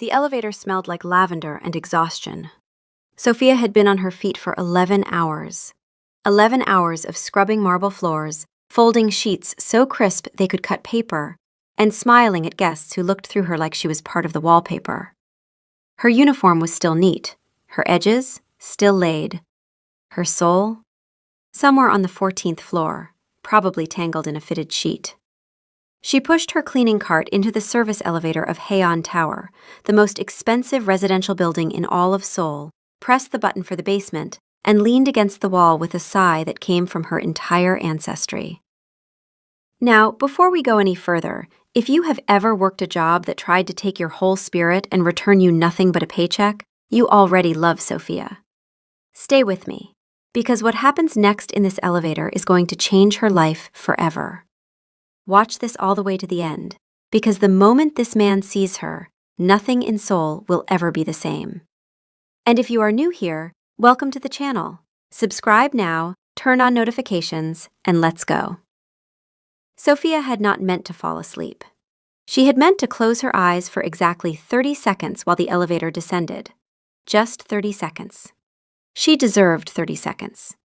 The elevator smelled like lavender and exhaustion. Sophia had been on her feet for 11 hours. 11 hours of scrubbing marble floors, folding sheets so crisp they could cut paper, and smiling at guests who looked through her like she was part of the wallpaper. Her uniform was still neat, her edges still laid. Her soul? Somewhere on the 14th floor, probably tangled in a fitted sheet. She pushed her cleaning cart into the service elevator of Haeon Tower, the most expensive residential building in all of Seoul, pressed the button for the basement, and leaned against the wall with a sigh that came from her entire ancestry. Now, before we go any further, if you have ever worked a job that tried to take your whole spirit and return you nothing but a paycheck, you already love Sophia. Stay with me, because what happens next in this elevator is going to change her life forever. Watch this all the way to the end, because the moment this man sees her, nothing in Seoul will ever be the same. And if you are new here, welcome to the channel. Subscribe now, turn on notifications, and let's go. Sophia had not meant to fall asleep. She had meant to close her eyes for exactly 30 seconds while the elevator descended. Just 30 seconds. She deserved 30 seconds.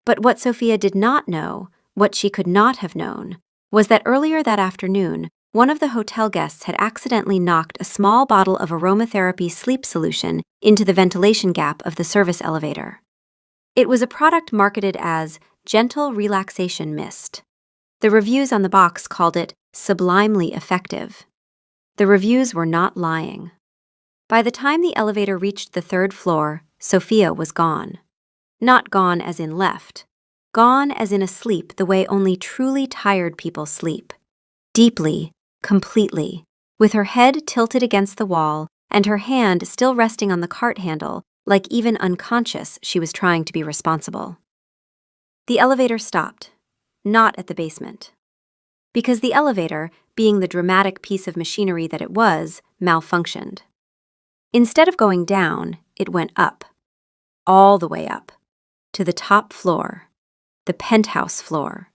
But what Sophia did not know, what she could not have known, was that earlier that afternoon, one of the hotel guests had accidentally knocked a small bottle of aromatherapy sleep solution into the ventilation gap of the service elevator. It was a product marketed as Gentle Relaxation Mist. The reviews on the box called it sublimely effective. The reviews were not lying. By the time the elevator reached the 3rd floor, Sophia was gone. Not gone as in left. Gone as in asleep the way only truly tired people sleep. Deeply, completely, with her head tilted against the wall and her hand still resting on the cart handle, like even unconscious she was trying to be responsible. The elevator stopped, not at the basement. Because the elevator, being the dramatic piece of machinery that it was, malfunctioned. Instead of going down, it went up. All the way up. To the top floor. The penthouse floor.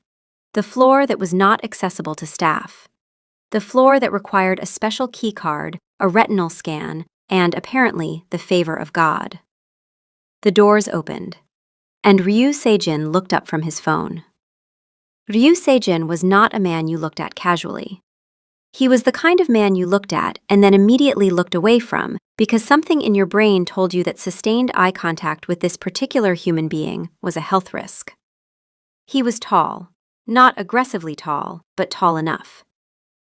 The floor that was not accessible to staff. The floor that required a special key card, a retinal scan, and, apparently, the favor of God. The doors opened, and Ryu Sejin looked up from his phone. Ryu Sejin was not a man you looked at casually. He was the kind of man you looked at and then immediately looked away from because something in your brain told you that sustained eye contact with this particular human being was a health risk. He was tall, not aggressively tall, but tall enough.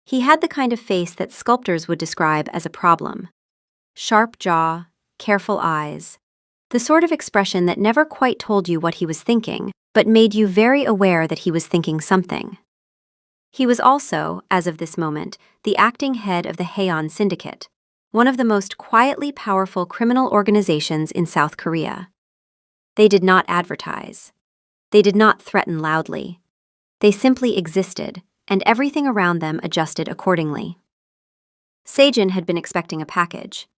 He had the kind of face that sculptors would describe as a problem. Sharp jaw, careful eyes, the sort of expression that never quite told you what he was thinking, but made you very aware that he was thinking something. He was also, as of this moment, the acting head of the Haeon Syndicate, one of the most quietly powerful criminal organizations in South Korea. They did not advertise. They did not threaten loudly. They simply existed, and everything around them adjusted accordingly. Sejin had been expecting a package.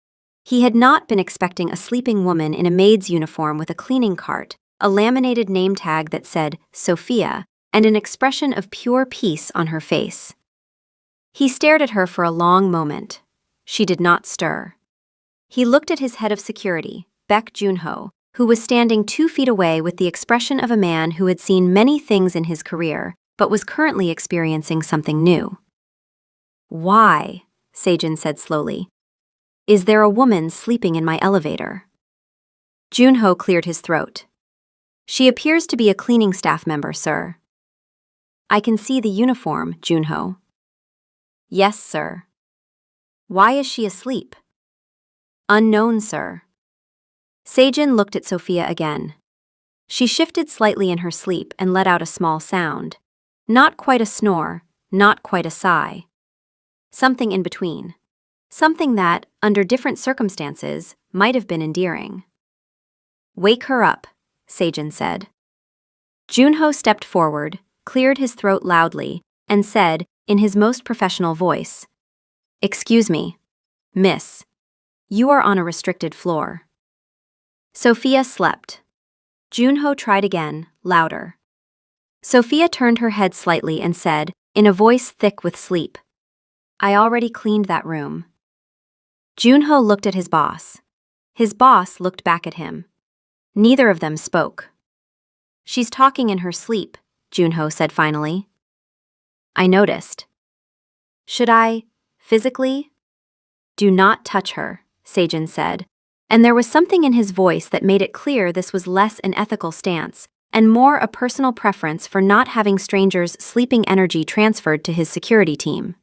He had not been expecting a sleeping woman in a maid's uniform with a cleaning cart, a laminated name tag that said Sophia, and an expression of pure peace on her face. He stared at her for a long moment. She did not stir. He looked at his head of security, Baek Junho, who was standing 2 feet away with the expression of a man who had seen many things in his career, but was currently experiencing something new. "Why?" Sejin said slowly. "Is there a woman sleeping in my elevator?" Junho cleared his throat. "She appears to be a cleaning staff member, sir." "I can see the uniform, Junho." "Yes, sir." "Why is she asleep?" "Unknown, sir." Sejin looked at Sophia again. She shifted slightly in her sleep and let out a small sound. Not quite a snore, not quite a sigh. Something in between. Something that, under different circumstances, might have been endearing. "Wake her up," Sejin said. Junho stepped forward, cleared his throat loudly, and said, in his most professional voice, "Excuse me, miss. You are on a restricted floor." Sophia slept. Junho tried again, louder. Sophia turned her head slightly and said, in a voice thick with sleep, "I already cleaned that room." Junho looked at his boss. His boss looked back at him. Neither of them spoke. "She's talking in her sleep," Junho said finally. "I noticed." "Should I, physically?" "Do not touch her," Sejin said, and there was something in his voice that made it clear this was less an ethical stance and more a personal preference for not having strangers' sleeping energy transferred to his security team.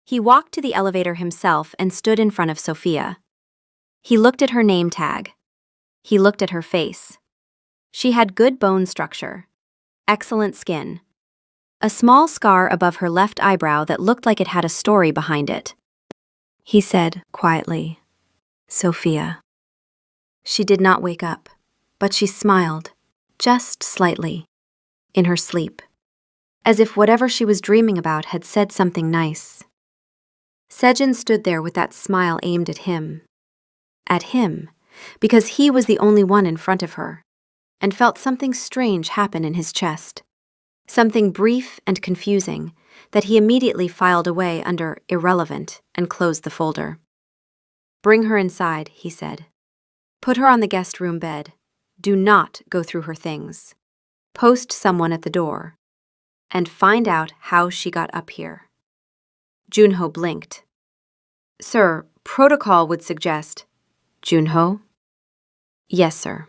He walked to the elevator himself and stood in front of Sophia. He looked at her name tag. He looked at her face. She had good bone structure, excellent skin, a small scar above her left eyebrow that looked like it had a story behind it. He said quietly, "Sophia." She did not wake up, but she smiled, just slightly, in her sleep, as if whatever she was dreaming about had said something nice. Sejin stood there with that smile aimed at him, because he was the only one in front of her, and felt something strange happen in his chest. Something brief and confusing that he immediately filed away under irrelevant and closed the folder. "Bring her inside," he said. "Put her on the guest room bed. Do not go through her things. Post someone at the door. And find out how she got up here." Junho blinked. "Sir, protocol would suggest—" "Junho?" "Yes, sir."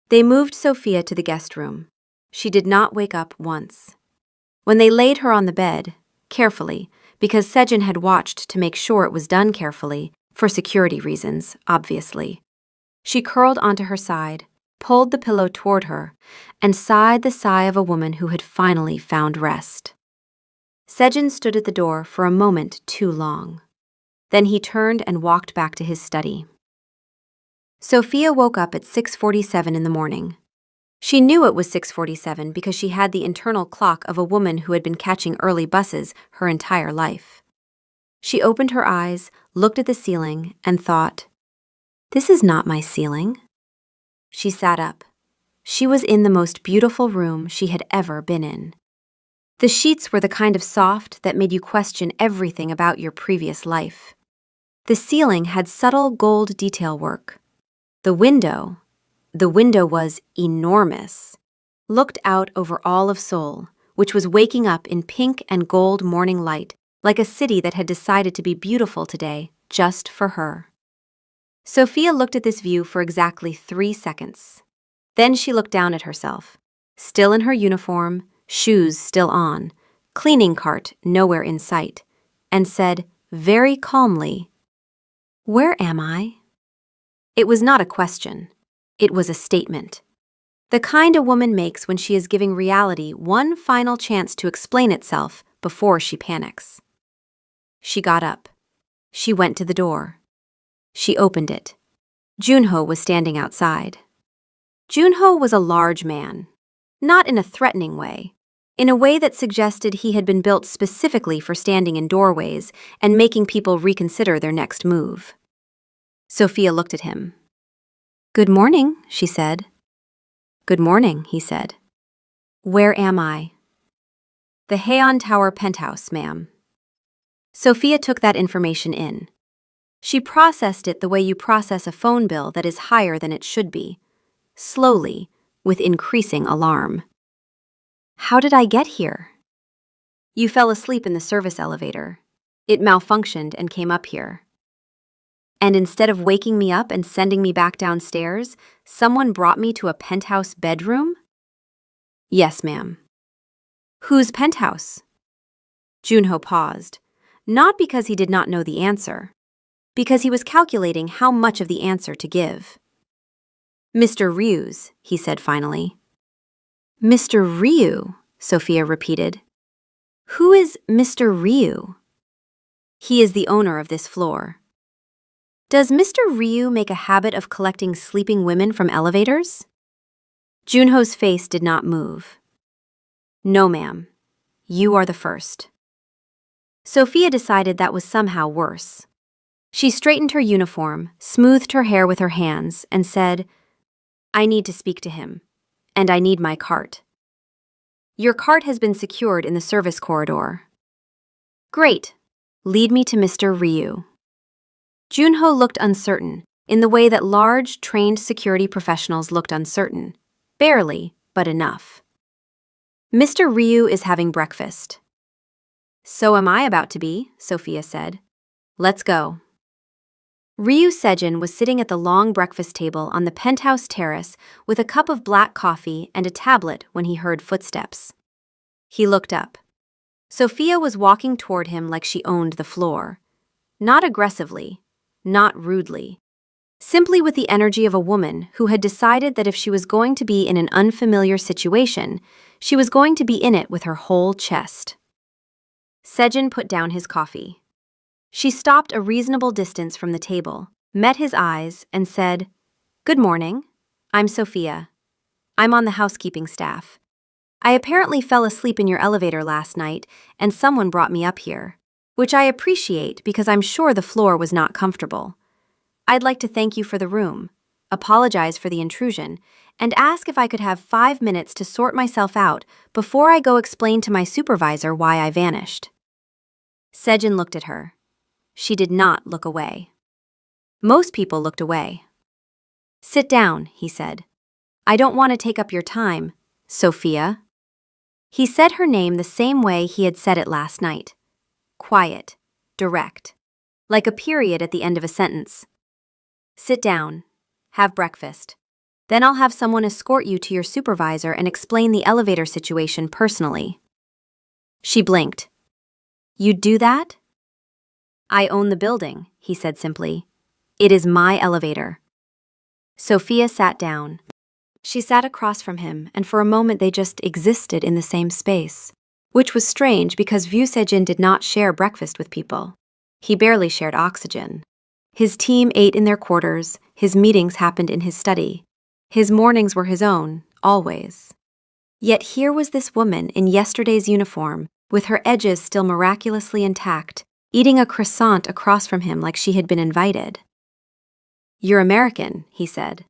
They moved Sophia to the guest room. She did not wake up once. When they laid her on the bed, carefully, because Sejin had watched to make sure it was done carefully, for security reasons, obviously, she curled onto her side, pulled the pillow toward her, and sighed the sigh of a woman who had finally found rest. Sejin stood at the door for a moment too long. Then he turned and walked back to his study. Sophia woke up at 6:47 in the morning. She knew it was 6:47 because she had the internal clock of a woman who had been catching early buses her entire life. She opened her eyes, looked at the ceiling, and thought, "This is not my ceiling." She sat up. She was in the most beautiful room she had ever been in. The sheets were the kind of soft that made you question everything about your previous life. The ceiling had subtle gold detail work. The window was enormous, looked out over all of Seoul, which was waking up in pink and gold morning light like a city that had decided to be beautiful today just for her. Sophia looked at this view for exactly 3 seconds. Then she looked down at herself, still in her uniform, shoes still on, cleaning cart nowhere in sight, and said very calmly, "Where am I?" It was not a question. It was a statement. The kind a woman makes when she is giving reality one final chance to explain itself before she panics. She got up. She went to the door. She opened it. Junho was standing outside. Junho was a large man, not in a threatening way, in a way that suggested he had been built specifically for standing in doorways and making people reconsider their next move. Sophia looked at him. "Good morning," she said. "Good morning," he said. "Where am I?" "The Haeon Tower penthouse, ma'am." Sophia took that information in. She processed it the way you process a phone bill that is higher than it should be, slowly, with increasing alarm. "How did I get here?" "You fell asleep in the service elevator. It malfunctioned and came up here. And instead of waking me up and sending me back downstairs, someone brought me to a penthouse bedroom?" "Yes, ma'am." "Whose penthouse?" Junho paused, not because he did not know the answer, because he was calculating how much of the answer to give. "Mr. Ryu's," he said finally. "Mr. Ryu," Sophia repeated. "Who is Mr. Ryu?" "He is the owner of this floor." "Does Mr. Ryu make a habit of collecting sleeping women from elevators?" Junho's face did not move. "No, ma'am. You are the first." Sophia decided that was somehow worse. She straightened her uniform, smoothed her hair with her hands, and said, "I need to speak to him, and I need my cart." "Your cart has been secured in the service corridor." "Great. Lead me to Mr. Ryu." Junho looked uncertain, in the way that large, trained security professionals looked uncertain. Barely, but enough. Mr. Ryu is having breakfast. So am I about to be, Sophia said. Let's go. Ryu Sejin was sitting at the long breakfast table on the penthouse terrace with a cup of black coffee and a tablet when he heard footsteps. He looked up. Sophia was walking toward him like she owned the floor. Not aggressively, not rudely. Simply with the energy of a woman who had decided that if she was going to be in an unfamiliar situation, she was going to be in it with her whole chest. Sejin put down his coffee. She stopped a reasonable distance from the table, met his eyes, and said, "Good morning. I'm Sophia. I'm on the housekeeping staff. I apparently fell asleep in your elevator last night, and someone brought me up here, which I appreciate because I'm sure the floor was not comfortable. I'd like to thank you for the room, apologize for the intrusion, and ask if I could have 5 minutes to sort myself out before I go explain to my supervisor why I vanished." Sejin looked at her. She did not look away. Most people looked away. "Sit down," he said. "I don't want to take up your time, Sophia." He said her name the same way he had said it last night. Quiet, direct, like a period at the end of a sentence. "Sit down. Have breakfast. Then I'll have someone escort you to your supervisor and explain the elevator situation personally." She blinked. "You'd do that?" "I own the building," he said simply. "It is my elevator." Sophia sat down. She sat across from him, and for a moment they just existed in the same space, which was strange because Vyu Sejin did not share breakfast with people. He barely shared oxygen. His team ate in their quarters, his meetings happened in his study. His mornings were his own, always. Yet here was this woman in yesterday's uniform, with her edges still miraculously intact, eating a croissant across from him like she had been invited. "You're American," he said.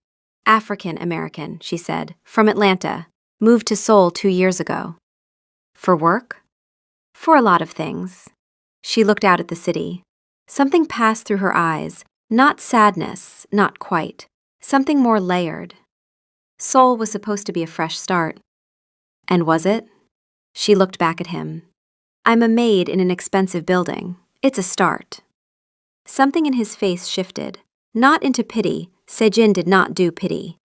"African American," she said, "from Atlanta, moved to Seoul 2 years ago." "For work?" "For a lot of things." She looked out at the city. Something passed through her eyes, not sadness, not quite, something more layered. Seoul was supposed to be a fresh start. And was it? She looked back at him. "I'm a maid in an expensive building. It's a start." Something in his face shifted, not into pity. Sejin did not do pity.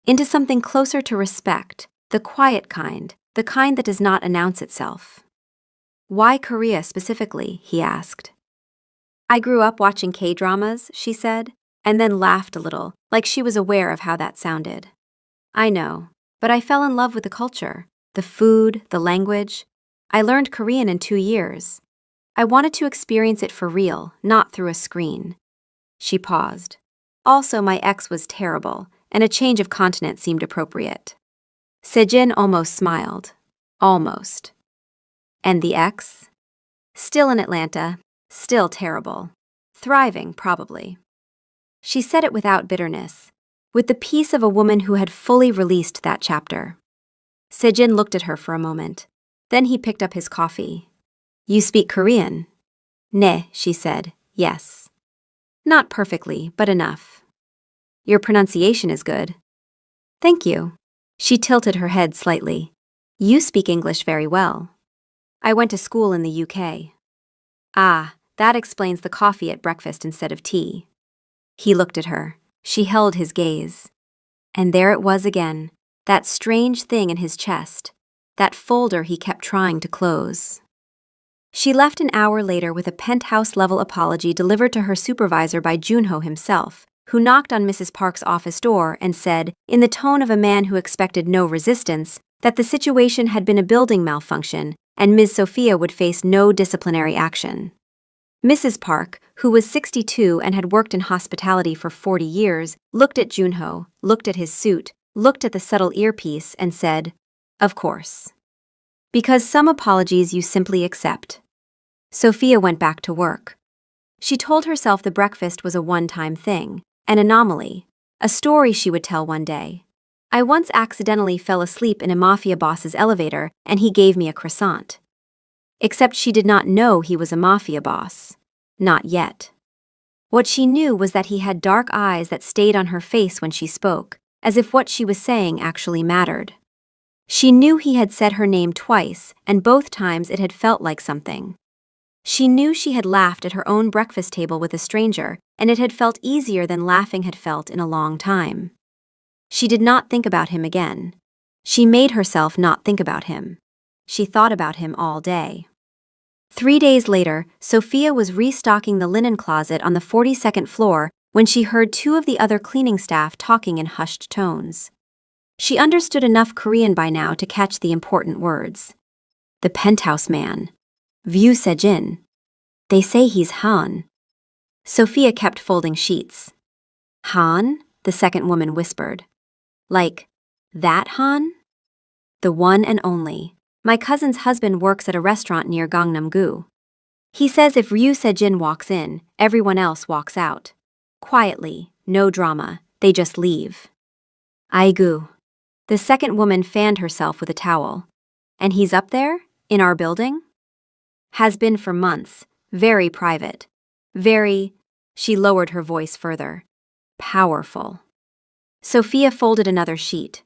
Into something closer to respect, the quiet kind, the kind that does not announce itself. "Why Korea specifically?" he asked. "I grew up watching K-dramas," she said, and then laughed a little, like she was aware of how that sounded. "I know, but I fell in love with the culture, the food, the language. I learned Korean in 2 years. I wanted to experience it for real, not through a screen." She paused. "Also, my ex was terrible, and a change of continent seemed appropriate." Sejin almost smiled. Almost. "And the ex?" "Still in Atlanta, still terrible. Thriving, probably." She said it without bitterness, with the peace of a woman who had fully released that chapter. Sejin looked at her for a moment. Then he picked up his coffee. "You speak Korean?" "Ne," she said. "Yes. Not perfectly, but enough." "Your pronunciation is good." "Thank you." She tilted her head slightly. "You speak English very well." "I went to school in the UK." "Ah, that explains the coffee at breakfast instead of tea." He looked at her. She held his gaze. And there it was again, that strange thing in his chest, that folder he kept trying to close. She left an hour later with a penthouse-level apology delivered to her supervisor by Junho himself, who knocked on Mrs. Park's office door and said, in the tone of a man who expected no resistance, that the situation had been a building malfunction and Ms. Sophia would face no disciplinary action. Mrs. Park, who was 62 and had worked in hospitality for 40 years, looked at Junho, looked at his suit, looked at the subtle earpiece, and said, "Of course." Because some apologies you simply accept. Sophia went back to work. She told herself the breakfast was a one-time thing, an anomaly, a story she would tell one day. "I once accidentally fell asleep in a Mafia boss's elevator and he gave me a croissant." Except she did not know he was a Mafia boss. Not yet. What she knew was that he had dark eyes that stayed on her face when she spoke, as if what she was saying actually mattered. She knew he had said her name twice, and both times it had felt like something. She knew she had laughed at her own breakfast table with a stranger, and it had felt easier than laughing had felt in a long time. She did not think about him again. She made herself not think about him. She thought about him all day. 3 days later, Sophia was restocking the linen closet on the 42nd floor when she heard two of the other cleaning staff talking in hushed tones. She understood enough Korean by now to catch the important words. The penthouse man. View Sejin. They say he's Han. Sophia kept folding sheets. Han? The second woman whispered. Like, that Han? The one and only. My cousin's husband works at a restaurant near Gangnam-gu. He says if Ryu Sejin walks in, everyone else walks out. Quietly, no drama, they just leave. Aigu. The second woman fanned herself with a towel. And he's up there? In our building? Has been for months. Very private. Very, she lowered her voice further. Powerful. Sophia folded another sheet.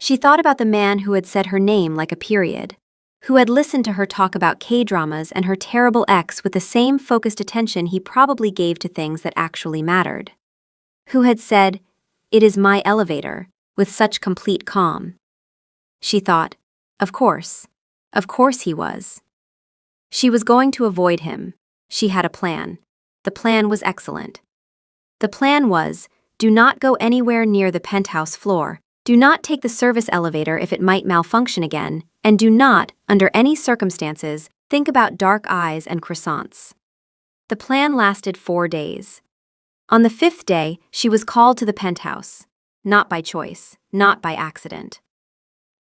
She thought about the man who had said her name like a period, who had listened to her talk about K-dramas and her terrible ex with the same focused attention he probably gave to things that actually mattered, who had said, "It is my elevator," with such complete calm. She thought, of course he was. She was going to avoid him. She had a plan. The plan was excellent. The plan was, do not go anywhere near the penthouse floor, do not take the service elevator if it might malfunction again, and do not, under any circumstances, think about dark eyes and croissants. The plan lasted 4 days. On the 5th day, she was called to the penthouse. Not by choice, not by accident.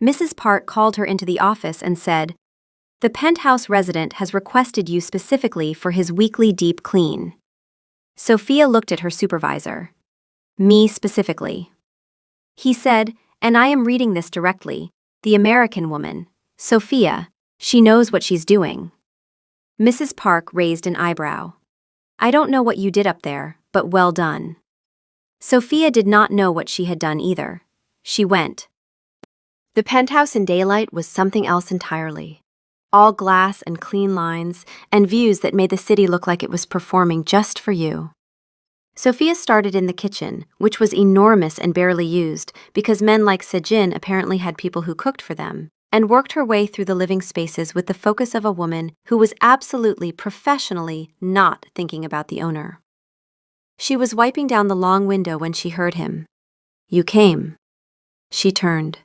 Mrs. Park called her into the office and said, "The penthouse resident has requested you specifically for his weekly deep clean." Sophia looked at her supervisor. Me specifically. He said, and I am reading this directly, the American woman, Sophia, she knows what she's doing. Mrs. Park raised an eyebrow. I don't know what you did up there, but well done. Sophia did not know what she had done either. She went. The penthouse in daylight was something else entirely. All glass and clean lines, and views that made the city look like it was performing just for you. Sophia started in the kitchen, which was enormous and barely used because men like Sejin apparently had people who cooked for them, and worked her way through the living spaces with the focus of a woman who was absolutely professionally not thinking about the owner. She was wiping down the long window when she heard him. You came. She turned.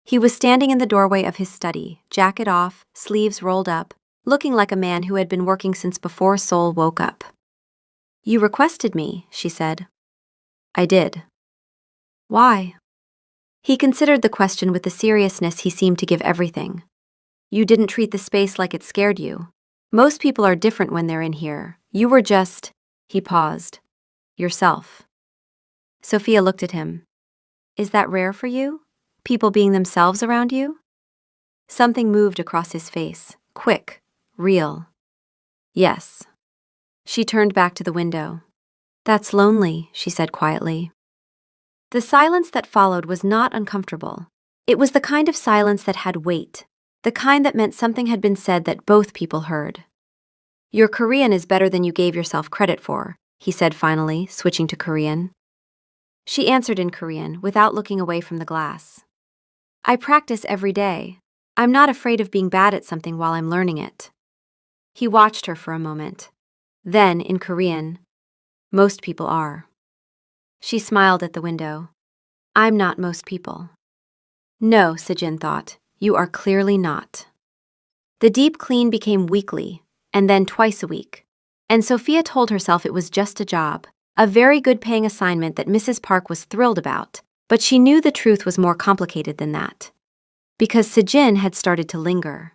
He was standing in the doorway of his study, jacket off, sleeves rolled up, looking like a man who had been working since before Seoul woke up. You requested me, she said. I did. Why? He considered the question with the seriousness he seemed to give everything. You didn't treat the space like it scared you. Most people are different when they're in here. You were just, he paused, yourself. Sophia looked at him. Is that rare for you? People being themselves around you? Something moved across his face, quick, real. Yes. She turned back to the window. That's lonely, she said quietly. The silence that followed was not uncomfortable. It was the kind of silence that had weight, the kind that meant something had been said that both people heard. Your Korean is better than you gave yourself credit for, he said finally, switching to Korean. She answered in Korean, without looking away from the glass. I practice every day. I'm not afraid of being bad at something while I'm learning it. He watched her for a moment. Then, in Korean, most people are. She smiled at the window. I'm not most people. No, Sejin thought, you are clearly not. The deep clean became weekly, and then twice a week. And Sophia told herself it was just a job, a very good paying assignment that Mrs. Park was thrilled about, but she knew the truth was more complicated than that. Because Sejin had started to linger.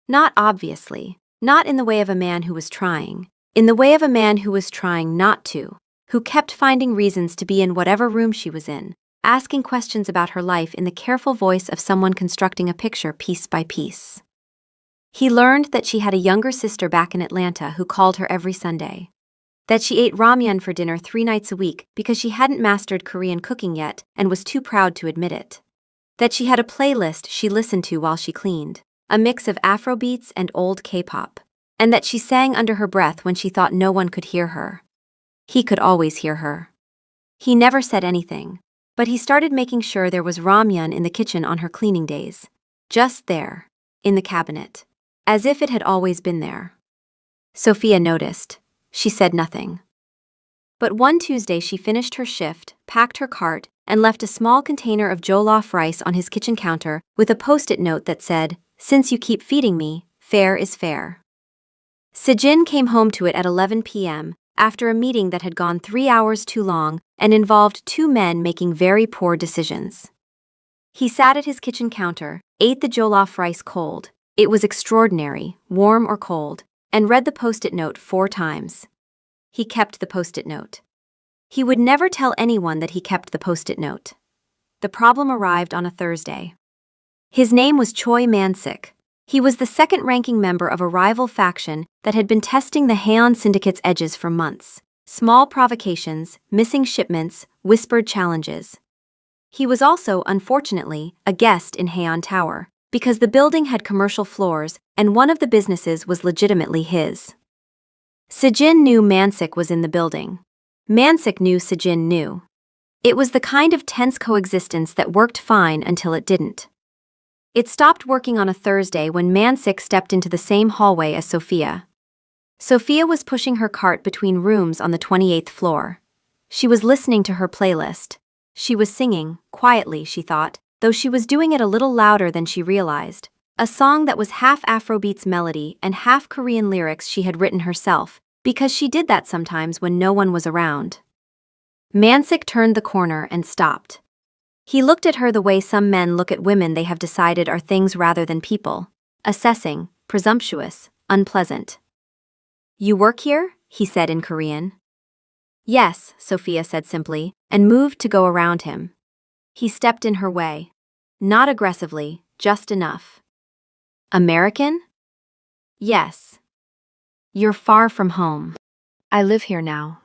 Not obviously, not in the way of a man who was trying, in the way of a man who was trying not to, who kept finding reasons to be in whatever room she was in, asking questions about her life in the careful voice of someone constructing a picture piece by piece. He learned that she had a younger sister back in Atlanta who called her every Sunday. That she ate ramyeon for dinner 3 nights a week because she hadn't mastered Korean cooking yet and was too proud to admit it. That she had a playlist she listened to while she cleaned, a mix of Afrobeats and old K-pop, and that she sang under her breath when she thought no one could hear her. He could always hear her. He never said anything, but he started making sure there was ramyeon in the kitchen on her cleaning days. Just there, in the cabinet, as if it had always been there. Sophia noticed. She said nothing. But one Tuesday she finished her shift, packed her cart, and left a small container of jollof rice on his kitchen counter with a post-it note that said, "Since you keep feeding me, fair is fair." Sejin came home to it at 11 p.m., after a meeting that had gone 3 hours too long and involved 2 men making very poor decisions. He sat at his kitchen counter, ate the jollof rice cold, it was extraordinary, warm or cold, and read the post-it note 4 times. He kept the post-it note. He would never tell anyone that he kept the post-it note. The problem arrived on a Thursday. His name was Choi Man-sik. He was the second-ranking member of a rival faction that had been testing the Haeon Syndicate's edges for months. Small provocations, missing shipments, whispered challenges. He was also, unfortunately, a guest in Haeon Tower, because the building had commercial floors and one of the businesses was legitimately his. Sejin knew Man-sik was in the building. Man-sik knew Sejin knew. It was the kind of tense coexistence that worked fine until it didn't. It stopped working on a Thursday when Man-sik stepped into the same hallway as Sophia. Sophia was pushing her cart between rooms on the 28th floor. She was listening to her playlist. She was singing, quietly, she thought, though she was doing it a little louder than she realized, a song that was half Afrobeats melody and half Korean lyrics she had written herself, because she did that sometimes when no one was around. Man-sik turned the corner and stopped. He looked at her the way some men look at women they have decided are things rather than people, assessing, presumptuous, unpleasant. "You work here?" he said in Korean. "Yes," Sophia said simply, and moved to go around him. He stepped in her way. Not aggressively, just enough. "American?" "Yes." "You're far from home." "I live here now."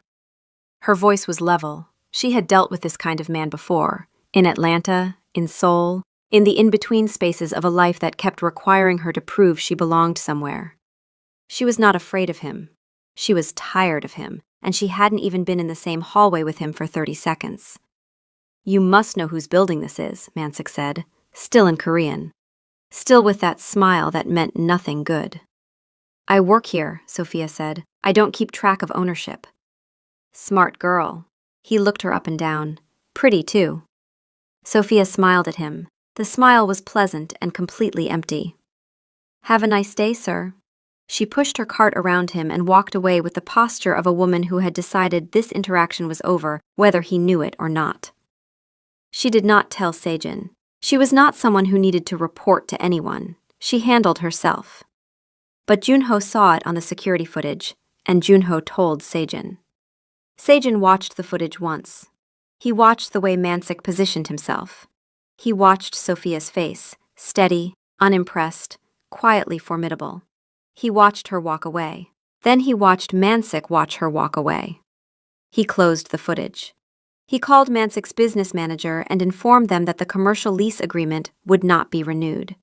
Her voice was level. She had dealt with this kind of man before, in Atlanta, in Seoul, in the in-between spaces of a life that kept requiring her to prove she belonged somewhere. She was not afraid of him. She was tired of him, and she hadn't even been in the same hallway with him for 30 seconds. "You must know whose building this is," Man-sik said, still in Korean. Still with that smile that meant nothing good. "I work here," Sophia said. "I don't keep track of ownership." "Smart girl." He looked her up and down. Pretty, too. Sophia smiled at him. The smile was pleasant and completely empty. "Have a nice day, sir." She pushed her cart around him and walked away with the posture of a woman who had decided this interaction was over, whether he knew it or not. She did not tell Sejin. She was not someone who needed to report to anyone. She handled herself. But Junho saw it on the security footage, and Junho told Sejin. Sejin watched the footage once. He watched the way Man-sik positioned himself. He watched Sophia's face, steady, unimpressed, quietly formidable. He watched her walk away. Then he watched Man-sik watch her walk away. He closed the footage. He called Man-sik's business manager and informed them that the commercial lease agreement would not be renewed.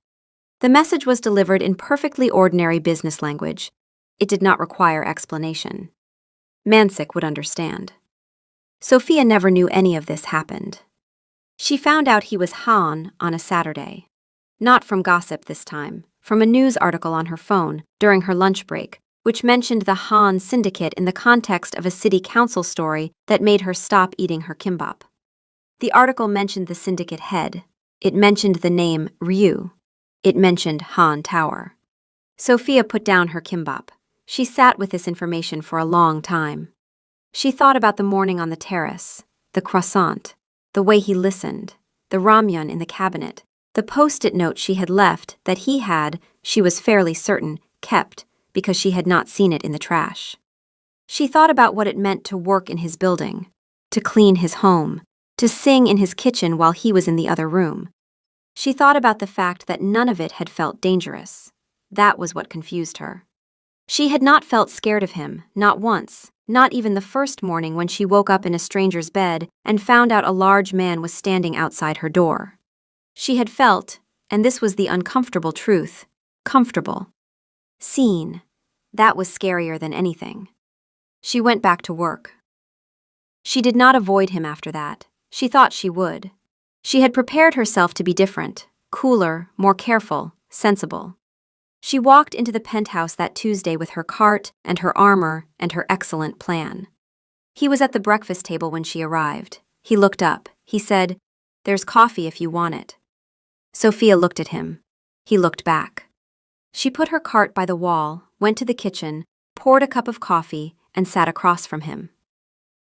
The message was delivered in perfectly ordinary business language. It did not require explanation. Man-sik would understand. Sophia never knew any of this happened. She found out he was Han on a Saturday. Not from gossip this time, from a news article on her phone during her lunch break, which mentioned the Han Syndicate in the context of a city council story that made her stop eating her kimbap. The article mentioned the syndicate head. It mentioned the name Ryu. It mentioned Han Tower. Sophia put down her kimbap. She sat with this information for a long time. She thought about the morning on the terrace, the croissant, the way he listened, the ramyeon in the cabinet, the post-it note she had left that he had, she was fairly certain, kept because she had not seen it in the trash. She thought about what it meant to work in his building, to clean his home, to sing in his kitchen while he was in the other room. She thought about the fact that none of it had felt dangerous. That was what confused her. She had not felt scared of him, not once, not even the first morning when she woke up in a stranger's bed and found out a large man was standing outside her door. She had felt, and this was the uncomfortable truth, comfortable. Seen. That was scarier than anything. She went back to work. She did not avoid him after that. She thought she would. She had prepared herself to be different, cooler, more careful, sensible. She walked into the penthouse that Tuesday with her cart and her armor and her excellent plan. He was at the breakfast table when she arrived. He looked up. He said, "There's coffee if you want it." Sophia looked at him. He looked back. She put her cart by the wall, went to the kitchen, poured a cup of coffee, and sat across from him.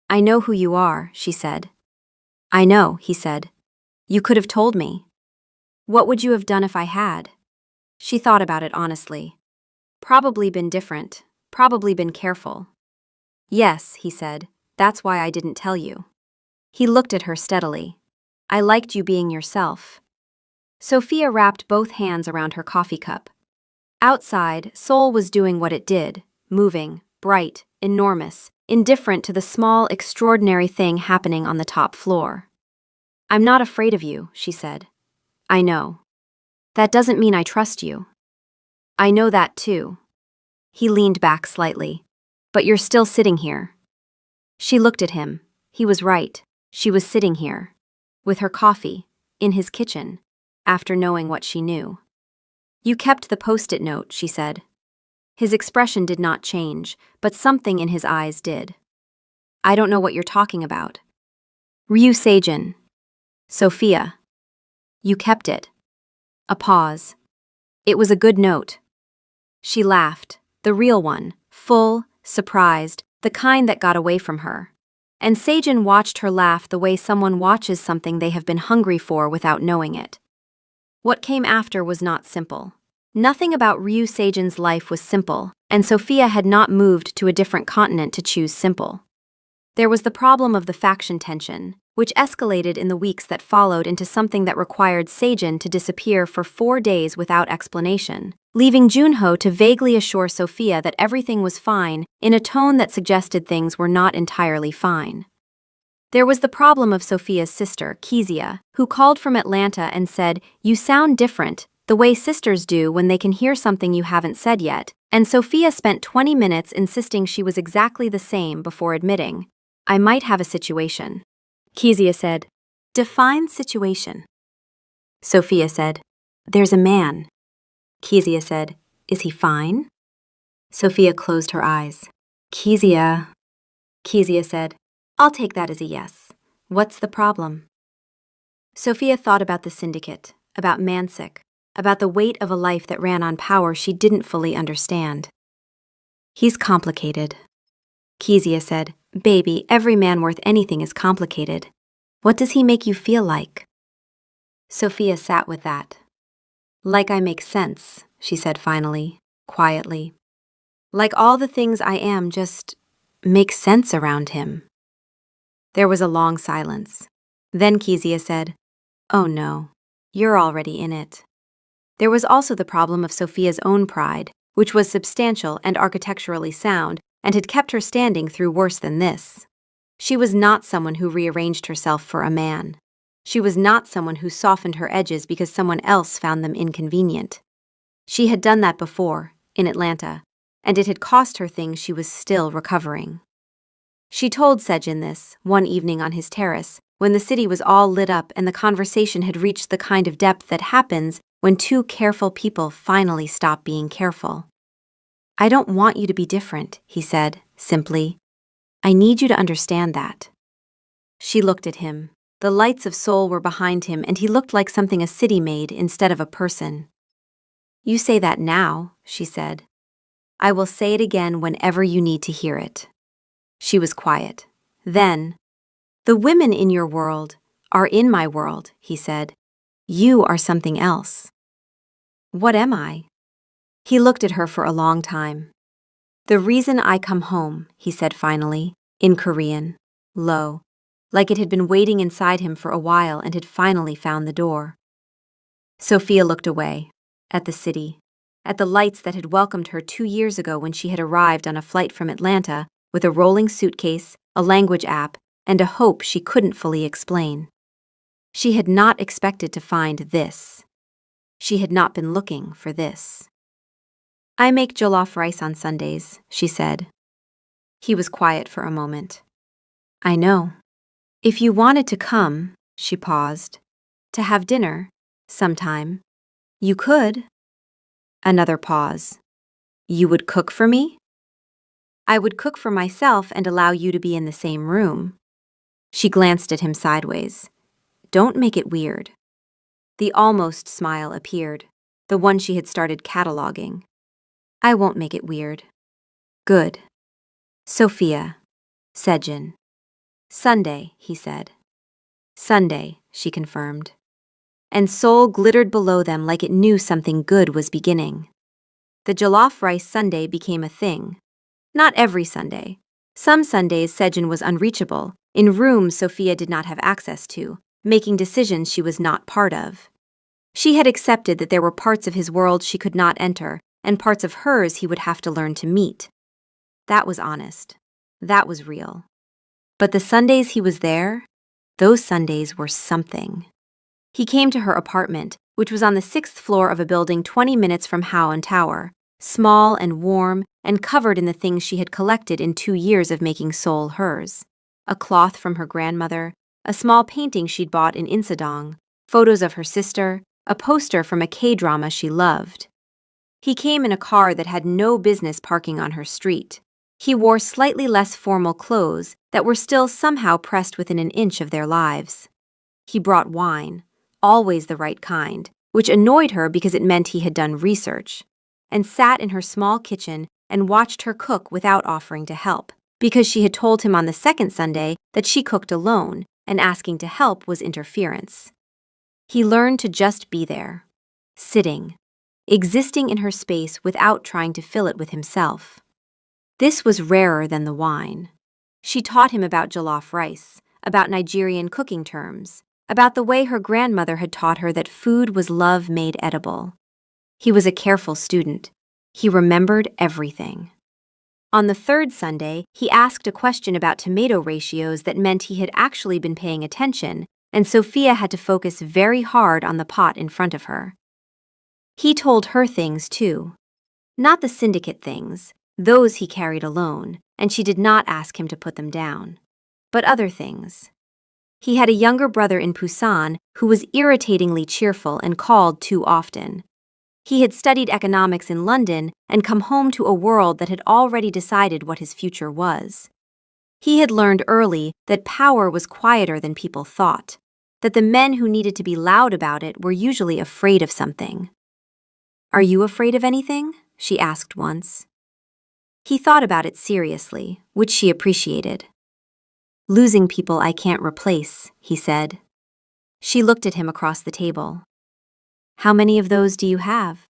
"I know who you are," she said. "I know," he said. "You could have told me." "What would you have done if I had?" She thought about it honestly. Probably been different, probably been careful. "Yes," he said, "that's why I didn't tell you." He looked at her steadily. "I liked you being yourself." Sophia wrapped both hands around her coffee cup. Outside, Seoul was doing what it did, moving, bright, enormous, indifferent to the small, extraordinary thing happening on the top floor. "I'm not afraid of you," she said. "I know. That doesn't mean I trust you." "I know that too." He leaned back slightly. "But you're still sitting here." She looked at him. He was right. She was sitting here. With her coffee. In his kitchen. After knowing what she knew. "You kept the post-it note," she said. His expression did not change, but something in his eyes did. "I don't know what you're talking about." "Ryu Seijin." "Sophia." "You kept it." A pause. "It was a good note." She laughed, the real one, full, surprised, the kind that got away from her. And Seijin watched her laugh the way someone watches something they have been hungry for without knowing it. What came after was not simple. Nothing about Ryu Seijin's life was simple, and Sophia had not moved to a different continent to choose simple. There was the problem of the faction tension, which escalated in the weeks that followed into something that required Seijin to disappear for 4 days without explanation, leaving Junho to vaguely assure Sophia that everything was fine in a tone that suggested things were not entirely fine. There was the problem of Sophia's sister, Kezia, who called from Atlanta and said, "You sound different," the way sisters do when they can hear something you haven't said yet, and Sophia spent 20 minutes insisting she was exactly the same before admitting, "I might have a situation." Kezia said, "Define situation." Sophia said, "There's a man." Kezia said, "Is he fine?" Sophia closed her eyes. Kezia said, "I'll take that as a yes. What's the problem?" Sophia thought about the syndicate, about Mansik, about the weight of a life that ran on power she didn't fully understand. "He's complicated." Kezia said, "Baby, every man worth anything is complicated. What does he make you feel like?" Sophia sat with that. "Like I make sense," she said finally, quietly. "Like all the things I am just make sense around him." There was a long silence. Then Kezia said, "Oh no, you're already in it." There was also the problem of Sophia's own pride, which was substantial and architecturally sound, and had kept her standing through worse than this. She was not someone who rearranged herself for a man. She was not someone who softened her edges because someone else found them inconvenient. She had done that before, in Atlanta, and it had cost her things she was still recovering. She told Seijin this, one evening on his terrace, when the city was all lit up and the conversation had reached the kind of depth that happens when two careful people finally stop being careful. "I don't want you to be different," he said, simply. "I need you to understand that." She looked at him. The lights of Seoul were behind him, and he looked like something a city made instead of a person. "You say that now," she said. "I will say it again whenever you need to hear it." She was quiet. Then, "The women in your world are in my world," he said. "You are something else." "What am I?" He looked at her for a long time. "The reason I come home," he said finally, in Korean, low, like it had been waiting inside him for a while and had finally found the door. Sophia looked away, at the city, at the lights that had welcomed her 2 years ago when she had arrived on a flight from Atlanta, with a rolling suitcase, a language app, and a hope she couldn't fully explain. She had not expected to find this. She had not been looking for this. "I make jollof rice on Sundays," she said. He was quiet for a moment. "I know. If you wanted to come," she paused, "to have dinner, sometime, you could." Another pause. "You would cook for me?" "I would cook for myself and allow you to be in the same room." She glanced at him sideways. "Don't make it weird." The almost smile appeared, the one she had started cataloging. "I won't make it weird." "Good." "Sophia." Sejin. "Sunday," he said. "Sunday," she confirmed. And Seoul glittered below them like it knew something good was beginning. The jollof rice Sunday became a thing. Not every Sunday. Some Sundays Sejin was unreachable, in rooms Sophia did not have access to, making decisions she was not part of. She had accepted that there were parts of his world she could not enter, and parts of hers he would have to learn to meet. That was honest. That was real. But the Sundays he was there, those Sundays were something. He came to her apartment, which was on the 6th floor of a building 20 minutes from Haon Tower, small and warm and covered in the things she had collected in 2 years of making Seoul hers. A cloth from her grandmother, a small painting she'd bought in Insadong, photos of her sister, a poster from a K-drama she loved. He came in a car that had no business parking on her street. He wore slightly less formal clothes that were still somehow pressed within an inch of their lives. He brought wine, always the right kind, which annoyed her because it meant he had done research, and sat in her small kitchen and watched her cook without offering to help, because she had told him on the second Sunday that she cooked alone, and asking to help was interference. He learned to just be there, sitting, existing in her space without trying to fill it with himself. This was rarer than the wine. She taught him about jollof rice, about Nigerian cooking terms, about the way her grandmother had taught her that food was love made edible. He was a careful student. He remembered everything. On the third Sunday, he asked a question about tomato ratios that meant he had actually been paying attention, and Sophia had to focus very hard on the pot in front of her. He told her things, too. Not the syndicate things, those he carried alone, and she did not ask him to put them down. But other things. He had a younger brother in Busan who was irritatingly cheerful and called too often. He had studied economics in London and come home to a world that had already decided what his future was. He had learned early that power was quieter than people thought, that the men who needed to be loud about it were usually afraid of something. "Are you afraid of anything?" she asked once. He thought about it seriously, which she appreciated. "Losing people I can't replace," he said. She looked at him across the table. "How many of those do you have?"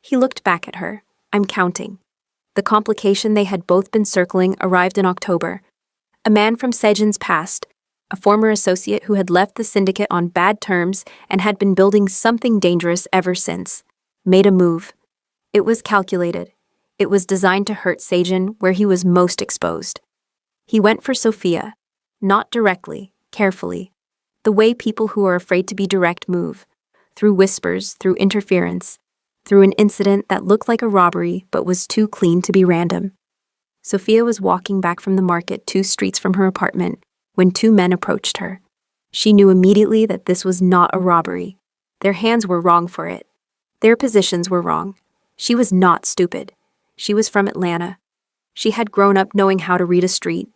He looked back at her. "I'm counting." The complication they had both been circling arrived in October. A man from Sejin's past, a former associate who had left the syndicate on bad terms and had been building something dangerous ever since, made a move. It was calculated. It was designed to hurt Sejin where he was most exposed. He went for Sophia, not directly, carefully, the way people who are afraid to be direct move, through whispers, through interference, through an incident that looked like a robbery but was too clean to be random. Sophia was walking back from the market 2 streets from her apartment when 2 men approached her. She knew immediately that this was not a robbery. Their hands were wrong for it. Their positions were wrong. She was not stupid. She was from Atlanta. She had grown up knowing how to read a street.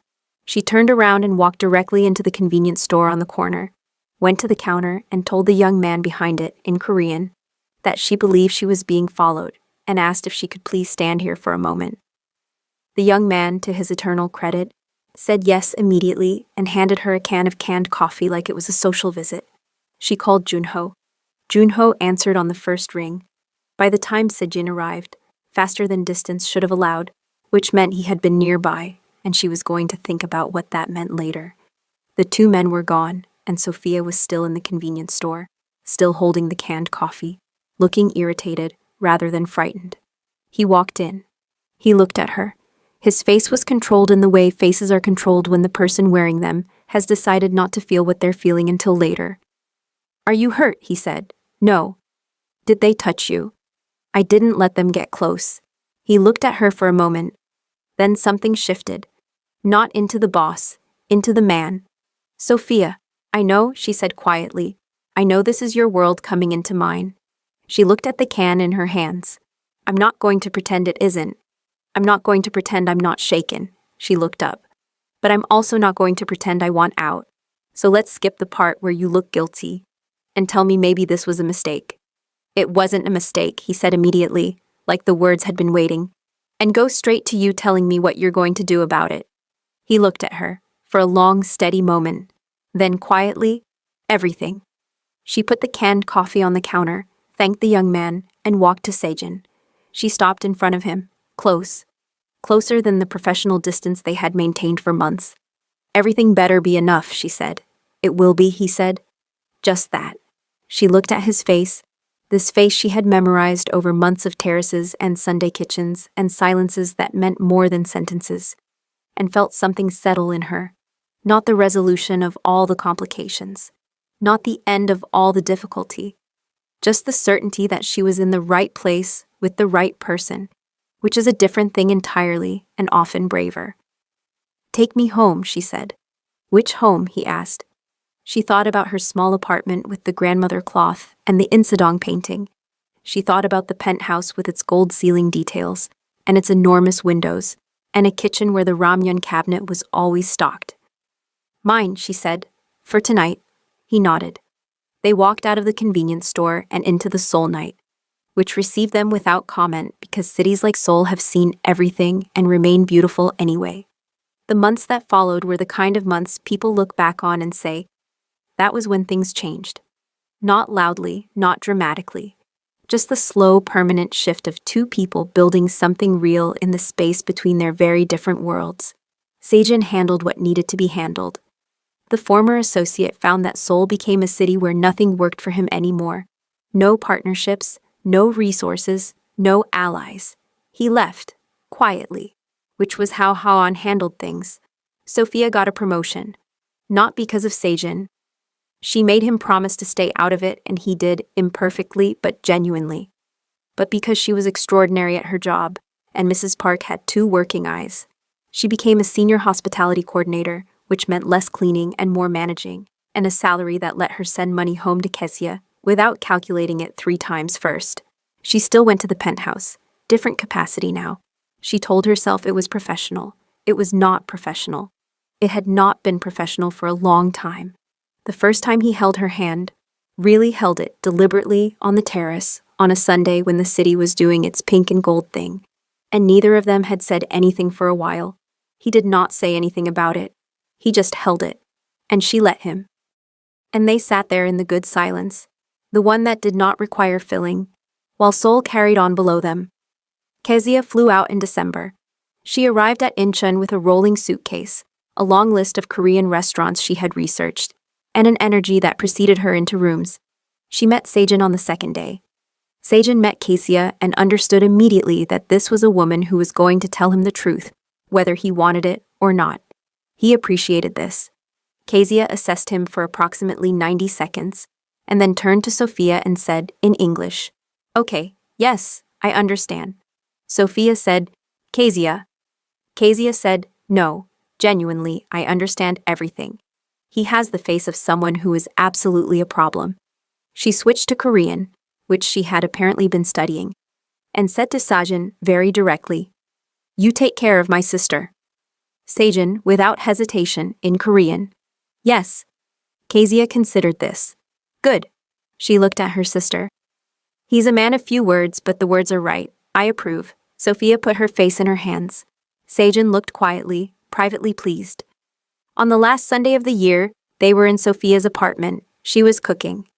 She turned around and walked directly into the convenience store on the corner, went to the counter and told the young man behind it, in Korean, that she believed she was being followed and asked if she could please stand here for a moment. The young man, to his eternal credit, said yes immediately and handed her a can of canned coffee like it was a social visit. She called Junho. Junho answered on the first ring. By the time Sejin arrived, faster than distance should have allowed, which meant he had been nearby, and she was going to think about what that meant later. The 2 men were gone, and Sophia was still in the convenience store, still holding the canned coffee, looking irritated rather than frightened. He walked in. He looked at her. His face was controlled in the way faces are controlled when the person wearing them has decided not to feel what they're feeling until later. "Are you hurt?" he said. "No." "Did they touch you?" "I didn't let them get close." He looked at her for a moment. Then something shifted. Not into the boss, into the man. "Sophia, I know," she said quietly. "I know this is your world coming into mine." She looked at the can in her hands. "I'm not going to pretend it isn't. I'm not going to pretend I'm not shaken." She looked up. "But I'm also not going to pretend I want out. So let's skip the part where you look guilty. And tell me maybe this was a mistake." "It wasn't a mistake," he said immediately, like the words had been waiting. "And go straight to you telling me what you're going to do about it." He looked at her for a long, steady moment. Then quietly, "Everything." She put the canned coffee on the counter, thanked the young man, and walked to Sejin. She stopped in front of him, close. Closer than the professional distance they had maintained for months. "Everything better be enough," she said. "It will be," he said. "Just that." She looked at his face, this face she had memorized over months of terraces and Sunday kitchens and silences that meant more than sentences, and felt something settle in her. Not the resolution of all the complications, not the end of all the difficulty, just the certainty that she was in the right place with the right person, which is a different thing entirely and often braver. "Take me home," she said. "Which home?" he asked. She thought about her small apartment with the grandmother cloth and the Insadong painting. She thought about the penthouse with its gold ceiling details and its enormous windows, and a kitchen where the ramyun cabinet was always stocked. "Mine," she said. "For tonight." He nodded. They walked out of the convenience store and into the Seoul night, which received them without comment because cities like Seoul have seen everything and remain beautiful anyway. The months that followed were the kind of months people look back on and say, that was when things changed. Not loudly, not dramatically. Just the slow, permanent shift of two people building something real in the space between their very different worlds. Sejin handled what needed to be handled. The former associate found that Seoul became a city where nothing worked for him anymore. No partnerships, no resources, no allies. He left, quietly, which was how Haon handled things. Sophia got a promotion. Not because of Sejin. She made him promise to stay out of it, and he did, imperfectly but genuinely. But because she was extraordinary at her job, and Mrs. Park had 2 working eyes, she became a senior hospitality coordinator, which meant less cleaning and more managing, and a salary that let her send money home to Kesia without calculating it 3 times first. She still went to the penthouse, different capacity now. She told herself it was professional. It was not professional. It had not been professional for a long time. The first time he held her hand, really held it deliberately on the terrace on a Sunday when the city was doing its pink and gold thing, and neither of them had said anything for a while. He did not say anything about it. He just held it, and she let him. And they sat there in the good silence, the one that did not require filling, while Seoul carried on below them. Kezia flew out in December. She arrived at Incheon with a rolling suitcase, a long list of Korean restaurants she had researched, and an energy that preceded her into rooms. She met Sejin on the second day. Sejin met Kezia and understood immediately that this was a woman who was going to tell him the truth, whether he wanted it or not. He appreciated this. Kezia assessed him for approximately 90 seconds, and then turned to Sophia and said, in English, "Okay, yes, I understand." Sophia said, "Kezia." Kezia said, "No, genuinely, I understand everything. He has the face of someone who is absolutely a problem." She switched to Korean, which she had apparently been studying, and said to Sajin very directly, "You take care of my sister." Sejin, without hesitation, in Korean, "Yes." Kezia considered this. "Good." She looked at her sister. "He's a man of few words, but the words are right. I approve." Sophia put her face in her hands. Sejin looked quietly, privately pleased. On the last Sunday of the year, they were in Sophia's apartment. She was cooking.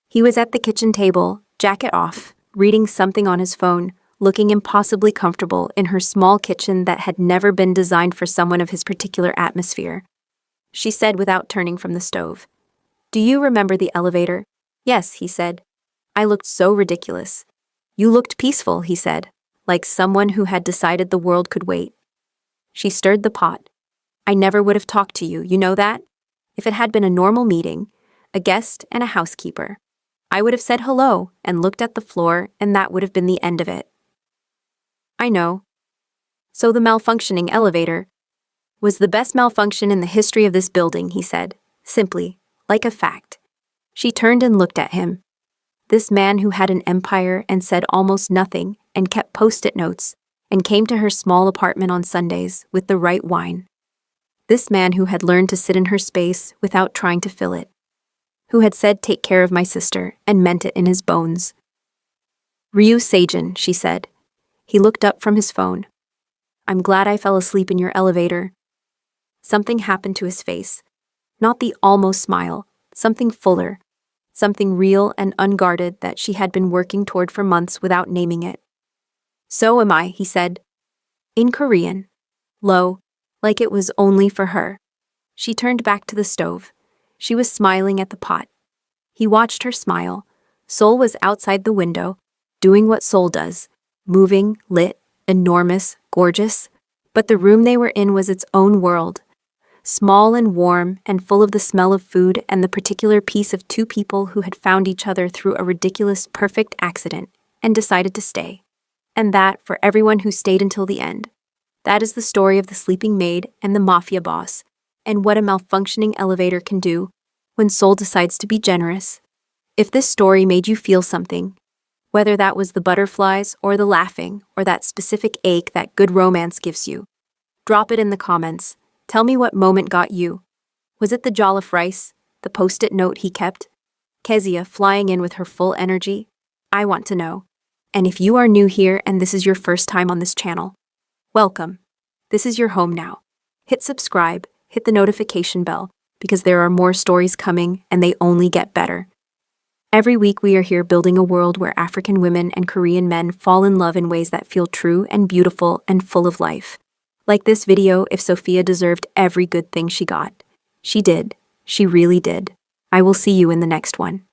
He was at the kitchen table, jacket off, reading something on his phone, looking impossibly comfortable in her small kitchen that had never been designed for someone of his particular atmosphere. She said without turning from the stove, "Do you remember the elevator?" "Yes," he said. "I looked so ridiculous." "You looked peaceful," he said, like someone who had decided the world could wait. She stirred the pot. I never would have talked to you, you know that? If it had been a normal meeting, a guest and a housekeeper, I would have said hello and looked at the floor, and that would have been the end of it. I know. So the malfunctioning elevator was the best malfunction in the history of this building, he said, simply, like a fact. She turned and looked at him. This man who had an empire and said almost nothing and kept post-it notes and came to her small apartment on Sundays with the right wine. This man who had learned to sit in her space without trying to fill it. Who had said take care of my sister and meant it in his bones. Ryu Seijin, she said. He looked up from his phone. I'm glad I fell asleep in your elevator. Something happened to his face. Not the almost smile, something fuller. Something real and unguarded that she had been working toward for months without naming it. So am I, he said. In Korean. Low, like it was only for her. She turned back to the stove. She was smiling at the pot. He watched her smile. Seoul was outside the window, doing what Seoul does, moving, lit, enormous, gorgeous. But the room they were in was its own world. Small and warm and full of the smell of food and the particular peace of two people who had found each other through a ridiculous, perfect accident and decided to stay. And that for everyone who stayed until the end. That is the story of the sleeping maid and the mafia boss, and what a malfunctioning elevator can do when Seoul decides to be generous. If this story made you feel something, whether that was the butterflies or the laughing or that specific ache that good romance gives you, drop it in the comments. Tell me what moment got you. Was it the jollof rice, the post-it note he kept? Kezia flying in with her full energy? I want to know. And if you are new here and this is your first time on this channel, welcome. This is your home now. Hit subscribe, hit the notification bell, because there are more stories coming and they only get better. Every week we are here building a world where African women and Korean men fall in love in ways that feel true and beautiful and full of life. Like this video, if Sophia deserved every good thing she got. She did. She really did. I will see you in the next one.